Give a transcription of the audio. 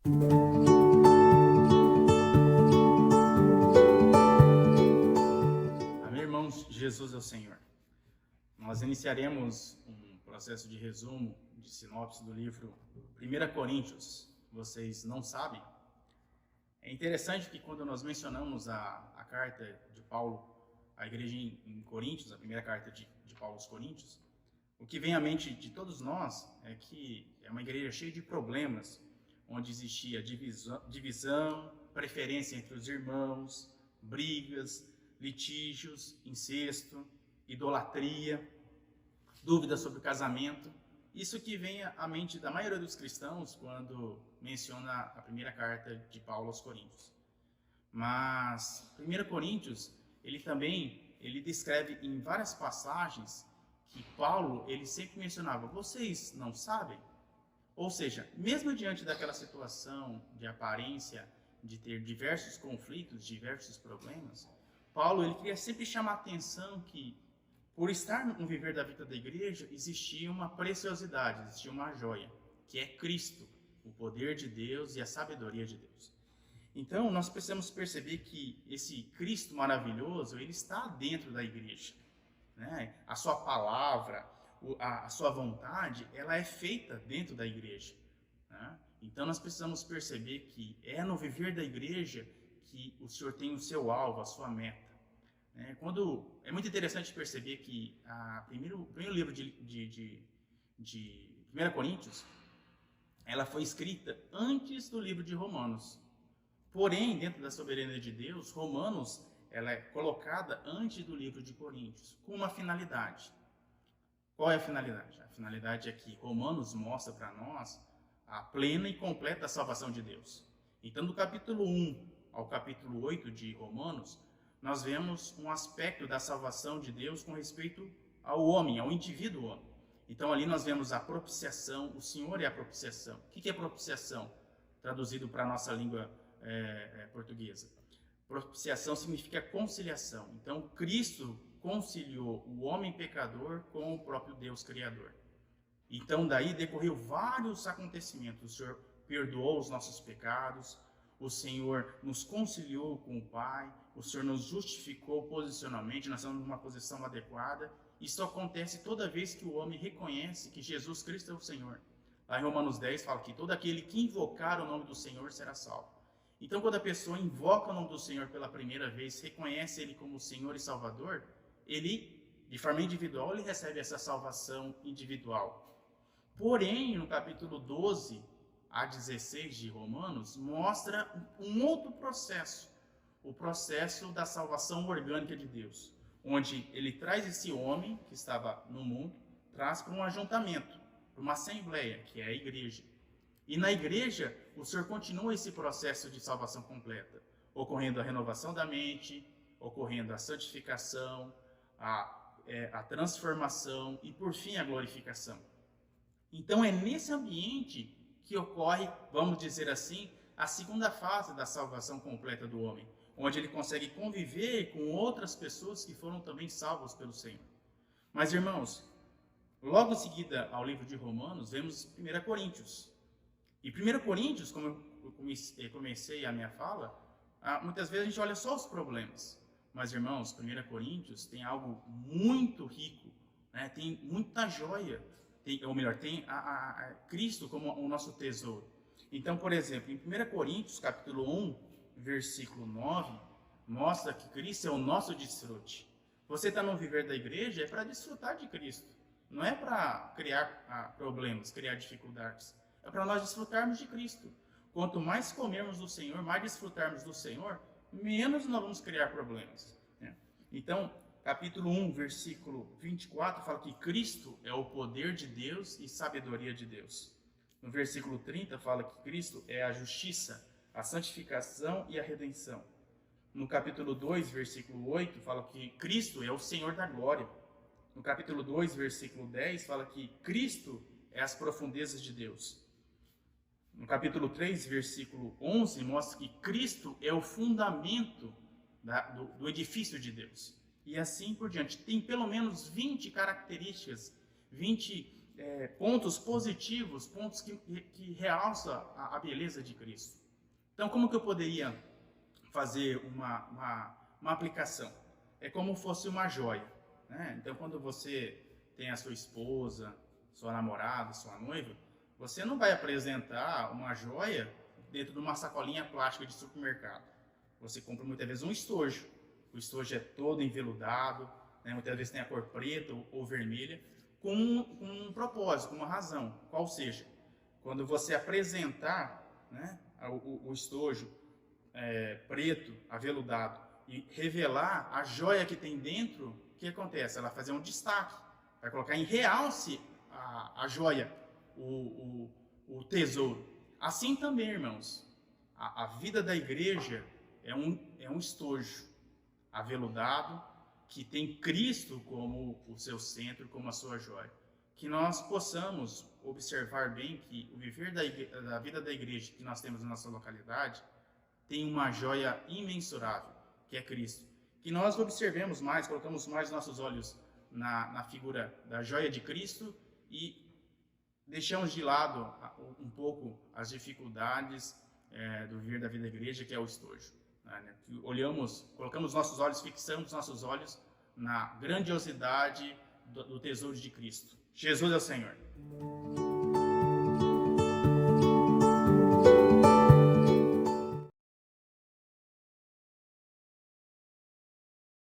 Amém, irmãos, Jesus é o Senhor. Nós iniciaremos um processo de resumo, de sinopse do livro 1 Coríntios. Vocês não sabem? É interessante que quando nós mencionamos a carta de Paulo à igreja em Coríntios, a primeira carta de Paulo aos Coríntios, o que vem à mente de todos nós é que é uma igreja cheia de problemas, onde existia divisão, preferência entre os irmãos, brigas, litígios, incesto, idolatria, dúvidas sobre o casamento. Isso que vem à mente da maioria dos cristãos quando menciona a primeira carta de Paulo aos Coríntios. Mas 1 Coríntios, ele descreve em várias passagens que Paulo, ele sempre mencionava, vocês não sabem? Ou seja, mesmo diante daquela situação de aparência, de ter diversos conflitos, diversos problemas, Paulo, ele queria sempre chamar a atenção que, por estar no viver da vida da igreja, existia uma preciosidade, existia uma joia, que é Cristo, o poder de Deus e a sabedoria de Deus. Então, nós precisamos perceber que esse Cristo maravilhoso, ele está dentro da igreja, né? A sua palavra, a sua vontade, ela é feita dentro da igreja, né? Então, nós precisamos perceber que é no viver da igreja que o Senhor tem o seu alvo, a sua meta. É muito interessante perceber que o primeiro livro de 1 Coríntios, ela foi escrita antes do livro de Romanos. Porém, dentro da soberania de Deus, Romanos ela é colocada antes do livro de Coríntios, com uma finalidade. Qual é a finalidade? A finalidade é que Romanos mostra para nós a plena e completa salvação de Deus. Então, do capítulo 1 ao capítulo 8 de Romanos, nós vemos um aspecto da salvação de Deus com respeito ao homem, ao indivíduo homem. Então, ali nós vemos a propiciação, o Senhor é a propiciação. O que é propiciação? Traduzido para a nossa língua portuguesa. Propiciação significa conciliação. Então, Cristo conciliou o homem pecador com o próprio Deus Criador. Então, daí decorreu vários acontecimentos. O Senhor perdoou os nossos pecados, o Senhor nos conciliou com o Pai, o Senhor nos justificou posicionalmente, nós estamos numa posição adequada. Isso acontece toda vez que o homem reconhece que Jesus Cristo é o Senhor. Lá em Romanos 10 fala que todo aquele que invocar o nome do Senhor será salvo. Então, quando a pessoa invoca o nome do Senhor pela primeira vez, reconhece Ele como Senhor e Salvador, ele, de forma individual, ele recebe essa salvação individual. Porém, no capítulo 12 a 16 de Romanos, mostra um outro processo, o processo da salvação orgânica de Deus, onde ele traz esse homem que estava no mundo, traz para um ajuntamento, para uma assembleia, que é a igreja. E na igreja, o Senhor continua esse processo de salvação completa, ocorrendo a renovação da mente, ocorrendo a santificação, a transformação e, por fim, a glorificação. Então, é nesse ambiente que ocorre, vamos dizer assim, a segunda fase da salvação completa do homem, onde ele consegue conviver com outras pessoas que foram também salvas pelo Senhor. Mas, irmãos, logo em seguida ao livro de Romanos, vemos 1 Coríntios. E 1 Coríntios, como eu comecei a minha fala, muitas vezes a gente olha só os problemas. Mas, irmãos, 1 Coríntios tem algo muito rico, né? Tem muita joia, tem Cristo como o nosso tesouro. Então, por exemplo, em 1 Coríntios, capítulo 1, versículo 9, mostra que Cristo é o nosso desfrute. Você está no viver da igreja é para desfrutar de Cristo, não é para criar problemas, criar dificuldades. É para nós desfrutarmos de Cristo. Quanto mais comermos do Senhor, mais desfrutarmos do Senhor, menos nós vamos criar problemas, né? Então, capítulo 1, versículo 24, fala que Cristo é o poder de Deus e sabedoria de Deus. No versículo 30, fala que Cristo é a justiça, a santificação e a redenção. No capítulo 2, versículo 8, fala que Cristo é o Senhor da glória. No capítulo 2, versículo 10, fala que Cristo é as profundezas de Deus. No capítulo 3, versículo 11, mostra que Cristo é o fundamento do edifício de Deus. E assim por diante. Tem pelo menos 20 características, 20 pontos positivos, pontos que realçam a beleza de Cristo. Então, como que eu poderia fazer uma aplicação? É como fosse uma joia, né? Então, quando você tem a sua esposa, sua namorada, sua noiva, você não vai apresentar uma joia dentro de uma sacolinha plástica de supermercado. Você compra muitas vezes um estojo. O estojo é todo enveludado, né? Muitas vezes tem a cor preta ou vermelha, com um propósito, com uma razão. Qual seja, quando você apresentar, né, o estojo preto, aveludado, e revelar a joia que tem dentro, o que acontece? Ela vai fazer um destaque, vai colocar em realce a joia, o tesouro. Assim também, irmãos, a vida da igreja é um estojo aveludado, que tem Cristo como o seu centro, como a sua joia. Que nós possamos observar bem que o viver da vida da igreja que nós temos na nossa localidade tem uma joia imensurável, que é Cristo. Que nós observemos mais, colocamos mais nossos olhos na figura da joia de Cristo e deixamos de lado um pouco as dificuldades do viver da vida da igreja, que é o estojo. Né? Que colocamos nossos olhos, fixamos nossos olhos na grandiosidade do tesouro de Cristo. Jesus é o Senhor.